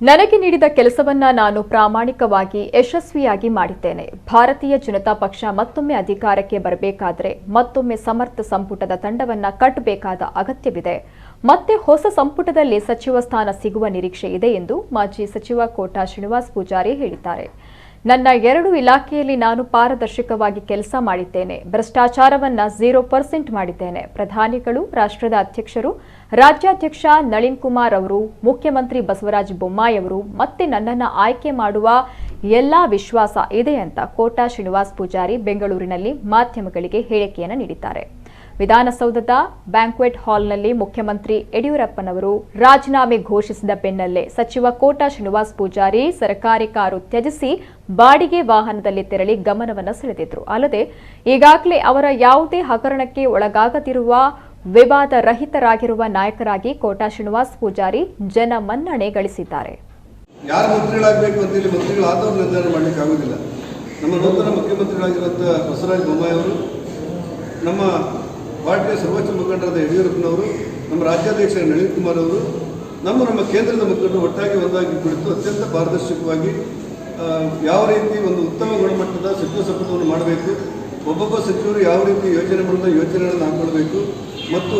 ನನಗೆ ನೀಡಿದ ಕೆಲಸವನ್ನ ನಾನು ಪ್ರಾಮಾಣಿಕವಾಗಿ ಯಶಸ್ವಿಯಾಗಿ ಮಾಡಿದ್ದೇನೆ. ಭಾರತೀಯ ಜನತಾ ಪಕ್ಷ ಮತ್ತೊಮ್ಮೆ ಅಧಿಕಾರಕ್ಕೆ ಬರಬೇಕಾದರೆ ಮತ್ತೊಮ್ಮೆ ಸಮರ್ಥ ಸಂಪುಟದ ತಂಡವನ್ನ ಕಟ್ಟಬೇಕಾದ ಅಗತ್ಯವಿದೆ. ಮತ್ತೆ ಹೊಸ ಸಂಪುಟದಲ್ಲಿ ಸಚಿವ ಸ್ಥಾನ ಸಿಗುವ ನಿರೀಕ್ಷೆ ಇದೆ ಎಂದು ಮಾಜಿ ಸಚಿವ ಕೋಟಾ ಶ್ರೀನಿವಾಸ್ ಪೂಜಾರಿ ಹೇಳಿದ್ದಾರೆ. ನನ್ನ 2 ಇಲಾಖೆಯಲ್ಲಿ ನಾನು ಪಾರದರ್ಶಕವಾಗಿ ಕೆಲಸ ಮಾಡಿದ್ದೇನೆ. ಭ್ರಷ್ಟಾಚಾರವನ್ನ 0% ಮಾಡಿದ್ದೇನೆ. ಪ್ರಧಾನಿಗಳು, ರಾಷ್ಟ್ರದ ಅಧ್ಯಕ್ಷರು, ರಾಜ್ಯಾಧ್ಯಕ್ಷ ನಳಿನ್ ಕುಮಾರ್ ಅವರು, ಮುಖ್ಯಮಂತ್ರಿ ಬಸವರಾಜ ಬೊಮ್ಮಾಯಿ ಅವರು ಮತ್ತೆ ನನ್ನನ್ನು ಆಯ್ಕೆ ಮಾಡುವ ಎಲ್ಲಾ ವಿಶ್ವಾಸ ಇದೆ ಅಂತ ಕೋಟಾ ಶ್ರೀನಿವಾಸ್ ಪೂಜಾರಿ ಬೆಂಗಳೂರಿನಲ್ಲಿ ಮಾಧ್ಯಮಗಳಿಗೆ ಹೇಳಿಕೆಯನ್ನು ನೀಡಿದ್ದಾರೆ. ವಿಧಾನಸೌಧದ ಬ್ಯಾಂಕ್ವೆಟ್ ಹಾಲ್ನಲ್ಲಿ ಮುಖ್ಯಮಂತ್ರಿ ಯಡಿಯೂರಪ್ಪನವರು ರಾಜೀನಾಮೆ ಘೋಷಿಸಿದ ಬೆನ್ನಲ್ಲೇ ಸಚಿವ ಕೋಟಾ ಶ್ರೀನಿವಾಸ್ ಪೂಜಾರಿ ಸರ್ಕಾರಿ ಕಾರು ತ್ಯಜಿಸಿ ಬಾಡಿಗೆ ವಾಹನದಲ್ಲಿ ತೆರಳಿ ಗಮನವನ್ನು ಸೆಳೆದಿದ್ರು. ಅಲ್ಲದೆ ಈಗಾಗಲೇ ಅವರ ಯಾವುದೇ ಹಗರಣಕ್ಕೆ ಒಳಗಾಗದಿರುವ ವಿವಾದ ರಹಿತರಾಗಿರುವ ನಾಯಕರಾಗಿ ಕೋಟಾ ಶ್ರೀನಿವಾಸ್ ಪೂಜಾರಿ ಜನಮನ್ನಣೆ ಗಳಿಸಿದ್ದಾರೆ. ಯಾರು ಮಂತ್ರಿಗಳಾಗಬೇಕು ಅಂತೇಳಿ ಮಂತ್ರಿಗಳು ಆದವರು ನಿರ್ಧಾರ ಮಾಡಲಿಕ್ಕೆ ಆಗುವುದಿಲ್ಲ. ನಮ್ಮ ನೂತನ ಮುಖ್ಯಮಂತ್ರಿಗಳಾಗಿರುವಂಥ ಬಸವರಾಜ ಬೊಮ್ಮಾಯಿ ಅವರು, ನಮ್ಮ ಪಾರ್ಟಿಯ ಸರ್ವೋಚ್ಚ ಮುಖಂಡರಾದ ಯಡಿಯೂರಪ್ಪನವರು, ನಮ್ಮ ರಾಜ್ಯಾಧ್ಯಕ್ಷ ನಳಿನ್ ಕುಮಾರ್ ಅವರು, ನಮ್ಮ ಕೇಂದ್ರದ ಮುಖಂಡರು ಒಟ್ಟಾಗಿ ಒಂದಾಗಿ ಕುಳಿತು ಅತ್ಯಂತ ಪಾರದರ್ಶಕವಾಗಿ ಯಾವ ರೀತಿ ಒಂದು ಉತ್ತಮ ಗುಣಮಟ್ಟದ ಸಚಿವ ಸಂಪುಟವನ್ನು ಮಾಡಬೇಕು, ಒಬ್ಬೊಬ್ಬ ಸಚಿವರು ಯಾವ ರೀತಿ ಯೋಜನೆಗಳನ್ನು ಹಾಕೊಳ್ಬೇಕು ಮತ್ತು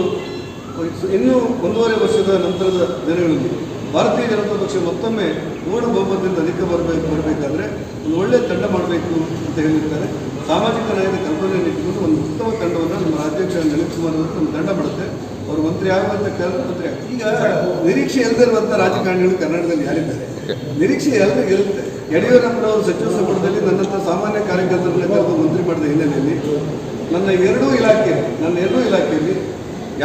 ಇನ್ನೂ 1.5 ವರ್ಷದ ನಂತರದ ದಿನಗಳಲ್ಲಿ ಭಾರತೀಯ ಜನತಾ ಪಕ್ಷ ಮತ್ತೊಮ್ಮೆ ಪೂರ್ಣ ಬಹುಮತದಿಂದ ಅಧಿಕ ಬರಬೇಕಾದ್ರೆ ಒಂದು ಒಳ್ಳೆಯ ತಂಡ ಮಾಡಬೇಕು ಅಂತ ಹೇಳಿರ್ತಾರೆ. ಸಾಮಾಜಿಕ ನ್ಯಾಯದ ಕಲ್ಪನೆಯನ್ನು ಇಟ್ಟುಕೊಂಡು ಒಂದು ಉತ್ತಮ ತಂಡವನ್ನು ನಮ್ಮ ರಾಜ್ಯಾಧ್ಯಕ್ಷ ನಳಿನ್ ಕುಮಾರ್ ಅವರು ನಮ್ಮ ತಂಡ ಮಾಡುತ್ತೆ. ಅವರು ಮಂತ್ರಿ ಆಗುವಂಥ ಮಂತ್ರಿ. ಈಗ ನಿರೀಕ್ಷೆ ಇಲ್ಲದಿರುವಂಥ ರಾಜಕಾರಣಿಗಳು ಕರ್ನಾಟಕದಲ್ಲಿ ಯಾರಿದ್ದಾರೆ? ನಿರೀಕ್ಷೆ ಎಲ್ಲರಿಗೂ ಇರುತ್ತೆ. ಯಡಿಯೂರಪ್ಪನವರು ಸಚಿವ ಸಂಪುಟದಲ್ಲಿ ನನ್ನಂಥ ಸಾಮಾನ್ಯ ಕಾರ್ಯಕರ್ತರನ್ನ ಕರೆದು ಮಂತ್ರಿ ಮಾಡಿದ ಹಿನ್ನೆಲೆಯಲ್ಲಿ ನನ್ನ ಎರಡೂ ಇಲಾಖೆಯಲ್ಲಿ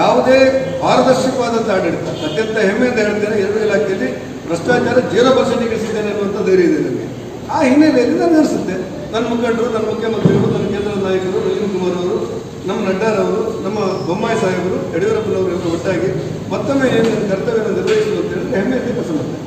ಯಾವುದೇ ಪಾರದರ್ಶಕವಾದಂಥ ಆಡಳಿತ, ಅತ್ಯಂತ ಹೆಮ್ಮೆಯಿಂದ ಹೇಳ್ತೇನೆ, 2 ಇಲಾಖೆಯಲ್ಲಿ ಭ್ರಷ್ಟಾಚಾರ 0% ಗಳಿಸಿದ್ದೇನೆ ಅನ್ನುವಂಥ ಧೈರ್ಯ ಇದೆ ನನಗೆ. ಆ ಹಿನ್ನೆಲೆಯಲ್ಲಿ ನಾನು ಅನಿಸುತ್ತೆ ನನ್ನ ಮುಖಂಡರು, ನನ್ನ ಮುಖ್ಯಮಂತ್ರಿಗಳು, ನನ್ನ ಕೇಂದ್ರದ ನಾಯಕರು ನಳಿನ್ ಕುಮಾರ್ ಅವರು, ನಮ್ಮ ನಡ್ಡಾರವರು, ನಮ್ಮ ಬೊಮ್ಮಾಯಿ ಸಾಹೇಬರು, ಯಡಿಯೂರಪ್ಪನವರು ಎಲ್ಲರೂ ಒಟ್ಟಾಗಿ ಮತ್ತೊಮ್ಮೆ ಏನು ಕರ್ತವ್ಯವನ್ನು ನಿರ್ವಹಿಸಲು ಅಂತ ಹೇಳಿದ್ರೆ ಹೆಮ್ಮೆಯಿಂದ ಕೆಲಸ ಮಾಡ್ತಾರೆ.